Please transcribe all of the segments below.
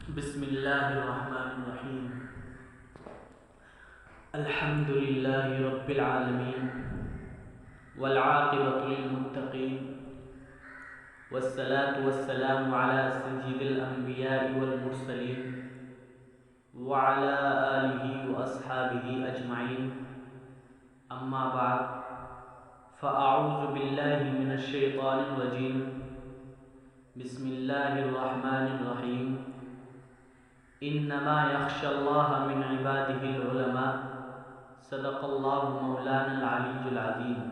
بسم اللہ الرحمن الرحیم الحمد للہ رب العالمین والعاقبۃ للمتقین والصلاة والسلام علی سید الانبیاء والمرسلین وعلی آلہ واصحابہ اجمعین اما بعد فاعوذ باللہ من الشیطان الرجیم بسم اللہ الرحمن الرحیم انما یخشی اللہ من عبادہ العلماء صدق اللہ مولانا العلی العظیم۔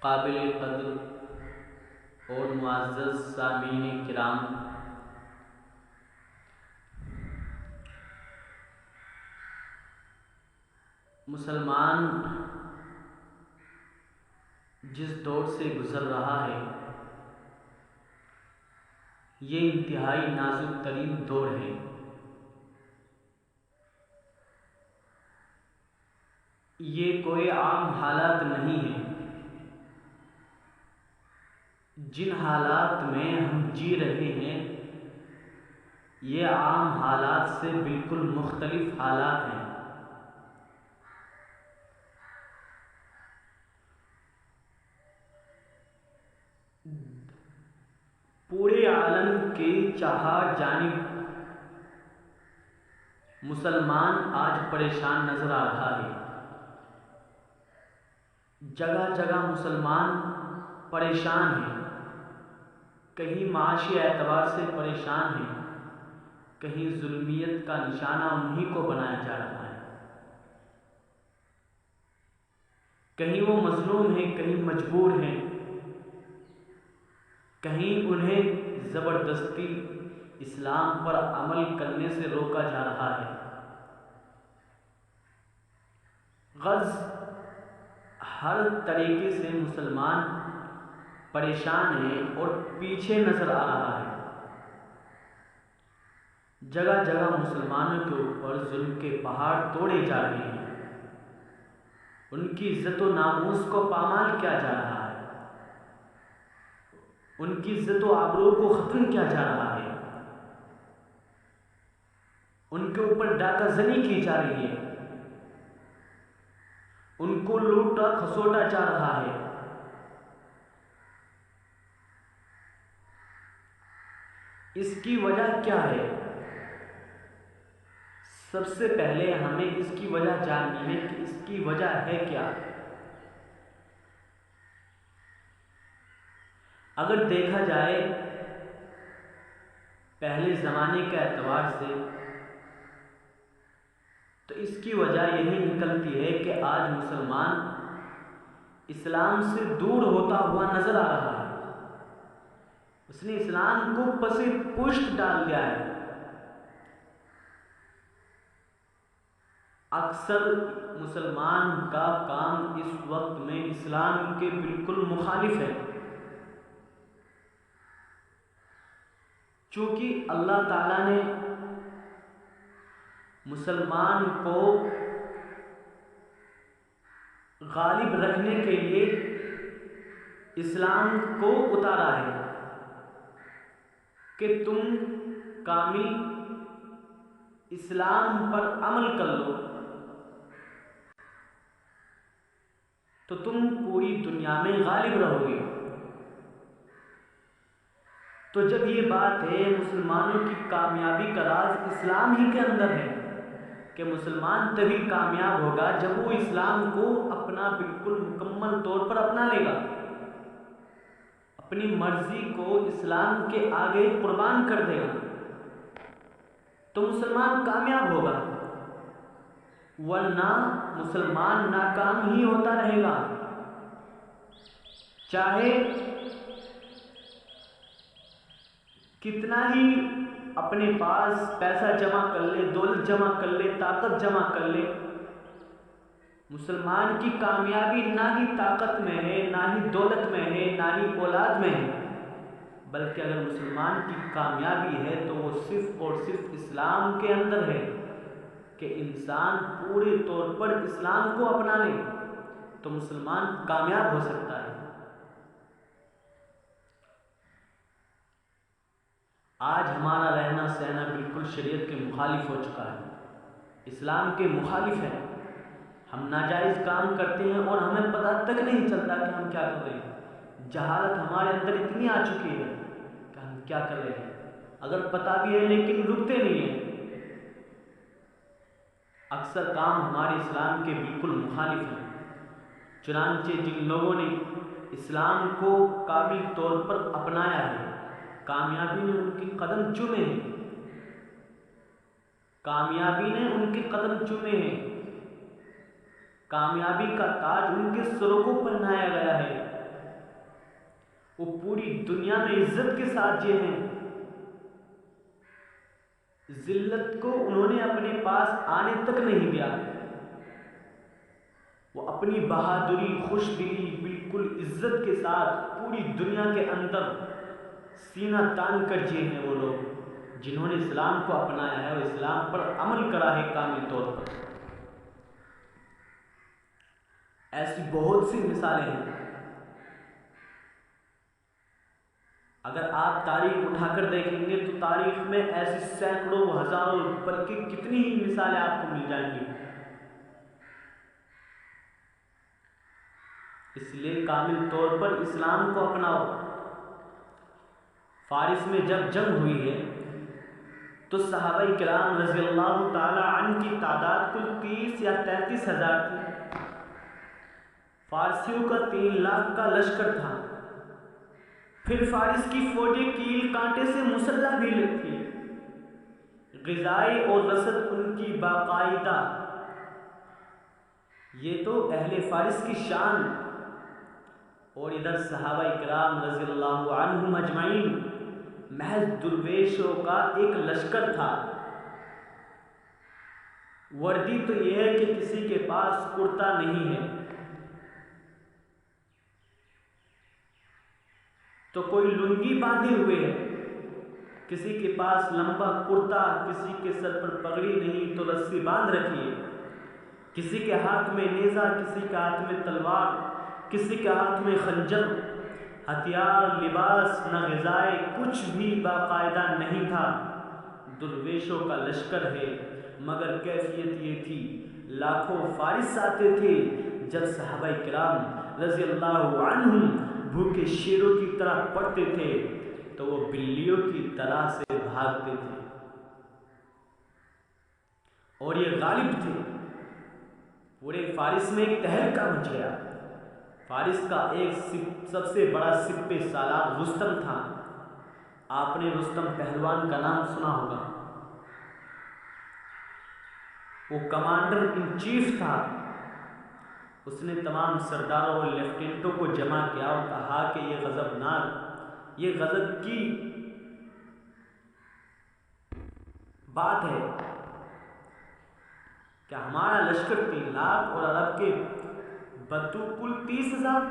قابل قدر اور معزز سامعین کرام، مسلمان جس دور سے گزر رہا ہے یہ انتہائی نازک ترین دور ہے۔ یہ کوئی عام حالات نہیں ہیں۔ جن حالات میں ہم جی رہے ہیں یہ عام حالات سے بالکل مختلف حالات ہیں۔ پورے عالم کے چہار جانب مسلمان آج پریشان نظر آ رہا ہے۔ جگہ جگہ مسلمان پریشان ہیں، کہیں معاشی اعتبار سے پریشان ہیں، کہیں ظلمیت کا نشانہ انہی کو بنایا جا رہا ہے، کہیں وہ مظلوم ہیں، کہیں مجبور ہیں، کہیں انہیں زبردستی اسلام پر عمل کرنے سے روکا جا رہا ہے۔ غرض ہر طریقے سے مسلمان پریشان ہے اور پیچھے نظر آ رہا ہے۔ جگہ جگہ مسلمانوں کے اوپر ظلم کے پہاڑ توڑے جا رہے ہیں، ان کی عزت و ناموس کو پامال کیا جا رہا ہے، ان کی عزت و آبرو کو ختم کیا جا رہا ہے، ان کے اوپر ڈاکہ زنی کی جا رہی ہے، ان کو لوٹا کھسوٹا جا رہا ہے۔ اس کی وجہ کیا ہے؟ سب سے پہلے ہمیں اس کی وجہ جاننی ہے کہ اس کی وجہ ہے کیا۔ اگر دیکھا جائے پہلے زمانے کے اعتبار سے تو اس کی وجہ یہی نکلتی ہے کہ آج مسلمان اسلام سے دور ہوتا ہوا نظر آ رہا ہے۔ اس نے اسلام کو پس پشت ڈال دیا ہے۔ اکثر مسلمان کا کام اس وقت میں اسلام کے بالکل مخالف ہے، چونکہ اللہ تعالیٰ نے مسلمان کو غالب رکھنے کے لیے اسلام کو اتارا ہے کہ تم کامل اسلام پر عمل کر لو تو تم پوری دنیا میں غالب رہو گے۔ تو جب یہ بات ہے مسلمانوں کی کامیابی کا راز اسلام ہی کے اندر ہے کہ مسلمان تبھی کامیاب ہوگا جب وہ اسلام کو اپنا بالکل مکمل طور پر اپنا لے گا، اپنی مرضی کو اسلام کے آگے قربان کر دے گا، تو مسلمان کامیاب ہوگا، ورنہ مسلمان ناکام ہی ہوتا رہے گا۔ چاہے کتنا ہی اپنے پاس پیسہ جمع کر لے، دولت جمع کر لے، طاقت جمع کر لے، مسلمان کی کامیابی نہ ہی طاقت میں ہے، نہ ہی دولت میں ہے، نہ ہی اولاد میں ہے، بلکہ اگر مسلمان کی کامیابی ہے تو وہ صرف اور صرف اسلام کے اندر ہے کہ انسان پورے طور پر اسلام کو اپنا لے تو مسلمان کامیاب ہو سکتا ہے۔ آج ہمارا رہنا سہنا بالکل شریعت کے مخالف ہو چکا ہے، اسلام کے مخالف ہے۔ ہم ناجائز کام کرتے ہیں اور ہمیں پتہ تک نہیں چلتا کہ ہم کیا کر رہے ہیں۔ جہالت ہمارے اندر اتنی آ چکی ہے کہ ہم کیا کر رہے ہیں، اگر پتہ بھی ہے لیکن رکتے نہیں ہیں۔ اکثر کام ہمارے اسلام کے بالکل مخالف ہیں، چنانچہ جن لوگوں نے اسلام کو کامل طور پر اپنایا ہے، کامیابی نے ان کے قدم چومے ہیں، کامیابی نے ان کے قدم چومے ہیں، کامیابی کا تاج ان کے سروں کو پہنایا گیا ہے، وہ پوری دنیا میں عزت کے ساتھ جیے ہیں۔ ذلت کو انہوں نے اپنے پاس آنے تک نہیں دیا، وہ اپنی بہادری، خوش دلی، بالکل عزت کے ساتھ پوری دنیا کے اندر سینہ تان کر جیے ہیں۔ وہ لوگ جنہوں نے اسلام کو اپنایا ہے اور اسلام پر عمل کرا ہے کامل طور پر۔ ایسی بہت سی مثالیں ہیں، اگر آپ تاریخ اٹھا کر دیکھیں گے تو تاریخ میں ایسی سینکڑوں، ہزاروں، بلکہ کتنی ہی مثالیں آپ کو مل جائیں گی۔ اس لیے کامل طور پر اسلام کو اپناؤ۔ فارس میں جب جنگ ہوئی ہے تو صحابہ کرام رضی اللہ تعالی عنہ کی تعداد کل 30 یا 33 ہزار تھی۔ فارسیوں کا 3 لاکھ کا لشکر تھا، پھر فارس کی فوجیں کیل کانٹے سے مسلح بھی تھی، غذائی اور رسد ان کی باقاعدہ۔ یہ تو اہل فارس کی شان، اور ادھر صحابہ کرام رضی اللہ عنہم اجمعین محض درویشوں کا ایک لشکر تھا۔ وردی تو یہ ہے کہ کسی کے پاس کرتا نہیں ہے تو کوئی لنگی باندھے ہوئے ہے، کسی کے پاس لمبا کرتا، کسی کے سر پر پگڑی نہیں تو رسی باندھ رکھی ہے، کسی کے ہاتھ میں نیزہ، کسی کے ہاتھ میں تلوار، کسی کے ہاتھ میں خنجر، ہتھیار، لباس، نہ غذائے، کچھ بھی باقاعدہ نہیں تھا۔ درویشوں کا لشکر ہے، مگر کیفیت یہ تھی، لاکھوں فارس آتے تھے۔ جب صحابہ کرام رضی اللہ عنہم بھوکے شیروں کی طرح پڑتے تھے تو وہ بلیوں کی طرح سے بھاگتے تھے، اور یہ غالب تھے۔ پورے فارس میں ایک تہلکہ مچ گیا۔ فارس کا ایک سب سے بڑا سپہ سالار رستم تھا۔ آپ نے رستم پہلوان کا نام سنا ہوگا، وہ کمانڈر ان چیف تھا۔ اس نے تمام سرداروں اور لیفٹیننٹوں کو جمع کیا اور کہا کہ یہ غضبناک، یہ غضب کی بات ہے کہ ہمارا لشکر 3 لاکھ اور عرب کے بدو کل 30,000،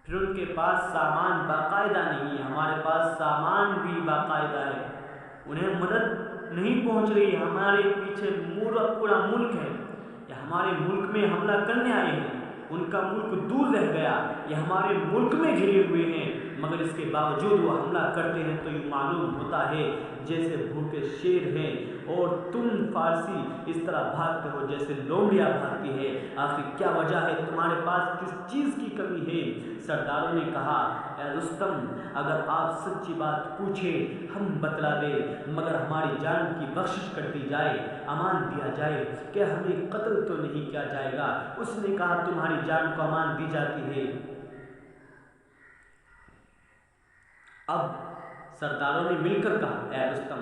پھر ان کے پاس سامان باقاعدہ نہیں ہے، ہمارے پاس سامان بھی باقاعدہ ہے، انہیں مدد نہیں پہنچ رہی، ہمارے پیچھے پورا ملک ہے، یہ ہمارے ملک میں حملہ کرنے آئے ہیں، ان کا ملک دور رہ گیا، یہ ہمارے ملک میں گھرے ہوئے ہیں، مگر اس کے باوجود وہ حملہ کرتے ہیں تو یہ معلوم ہوتا ہے جیسے بھوکے شیر ہیں، اور تم فارسی اس طرح بھاگتے ہو جیسے لومڑیاں بھاگتی ہے، آخر کیا وجہ ہے، تمہارے پاس کس چیز کی کمی ہے؟ سرداروں نے کہا، اے رستم، اگر آپ سچی بات پوچھیں ہم بتلا دیں، مگر ہماری جان کی بخشش کر دی جائے، امان دیا جائے کہ ہمیں قتل تو نہیں کیا جائے گا۔ اس نے کہا تمہاری جان کو امان دی جاتی ہے۔ اب سرداروں نے مل کر کہا، اے رستم،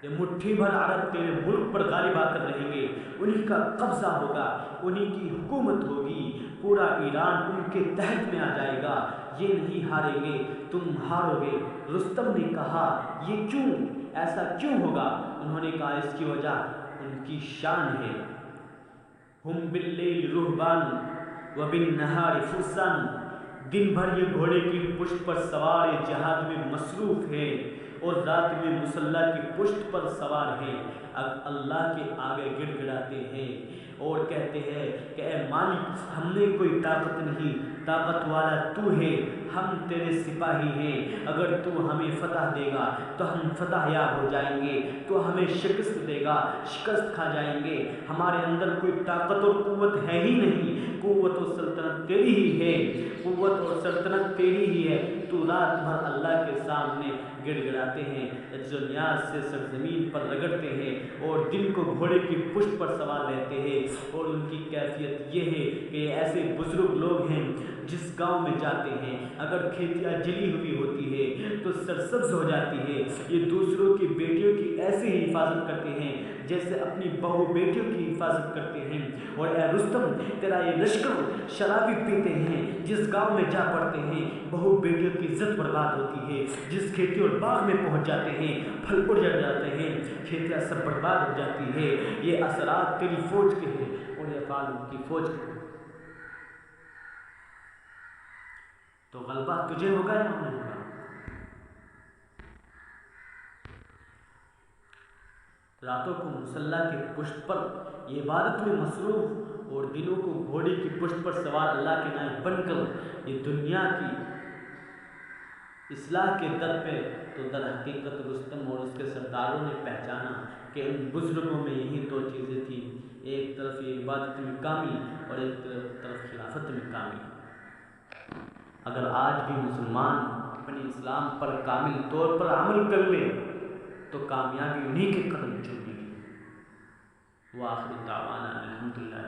یہ مٹھی بھر عرب تیرے ملک پر غالب آ کر رہیں گے، انہی کا قبضہ ہوگا، انہی کی حکومت ہوگی، پورا ایران ان کے تحت میں آ جائے گا، یہ نہیں ہاریں گے، تم ہارو گے۔ رستم نے کہا، یہ کیوں، ایسا کیوں ہوگا؟ انہوں نے کہا اس کی وجہ ان کی شان ہے، ہم باللیل رہبان وبالنہار فرسان، دن بھر یہ گھوڑے کی پشت پر سوار جہاد میں مصروف ہے اور رات میں مسلح کی پشت پر سوار ہیں، اللہ کے آگے گڑ گڑاتے ہیں اور کہتے ہیں کہ اے مالک ہم نے کوئی طاقت نہیں، طاقت والا تو ہے، ہم تیرے سپاہی ہیں، اگر تو ہمیں فتح دے گا تو ہم فتح یاب ہو جائیں گے، تو ہمیں شکست دے گا شکست کھا جائیں گے، ہمارے اندر کوئی طاقت اور قوت ہے ہی نہیں، قوت و سلطنت تیری ہی ہے، قوت اور سلطنت تیری ہی ہے، تو رات بھر اللہ کے سامنے گڑ گڑاتے ہیں، عجز و نیاز سے سرزمین پر رگڑتے ہیں اور دن کو گھوڑے کی پشت پر سوار رہتے ہیں، اور ان کی کیفیت یہ ہے کہ یہ ایسے بزرگ لوگ ہیں جس گاؤں میں جاتے ہیں اگر کھیتیاں جلی ہوئی ہوتی ہے تو سرسبز ہو جاتی ہے، یہ دوسروں کی بیٹیوں کی ایسے ہی حفاظت کرتے ہیں جیسے اپنی بہو بیٹیوں کی حفاظت کرتے ہیں، اور اے رستم تیرا یہ لشکر شرابی پیتے ہیں، جس گاؤں میں جا پڑتے ہیں بہو بیٹیوں کی عزت برباد ہوتی ہے، جس کھیتی اور باغ میں پہنچ جاتے ہیں پھل اڑ جاتے ہیں، کھیتیاں سب برباد ہو جاتی ہے، یہ اثرات تیری فوج کے ہیں اور یہ افعال ان کی فوج کے ہیں۔ تو غلبہ تجھے ہوگا یا نہیں ہوگا؟ راتوں کو مسلح کی پشت پر یہ عبادت میں مصروف اور دنوں کو گھوڑے کی پشت پر سوار اللہ کے نائب بن کر یہ دنیا کی اصلاح کے در پہ، تو در حقیقت رستم اور اس کے سرداروں نے پہچانا کہ ان بزرگوں میں یہی دو چیزیں تھیں، ایک طرف یہ عبادت میں کامل اور ایک طرف خلافت میں کامل۔ اگر آج بھی مسلمان اپنے اسلام پر کامل طور پر عمل کر لے تو کامیابی انہی کے قدم چومے گی۔ وآخر دعوانا الحمدللہ۔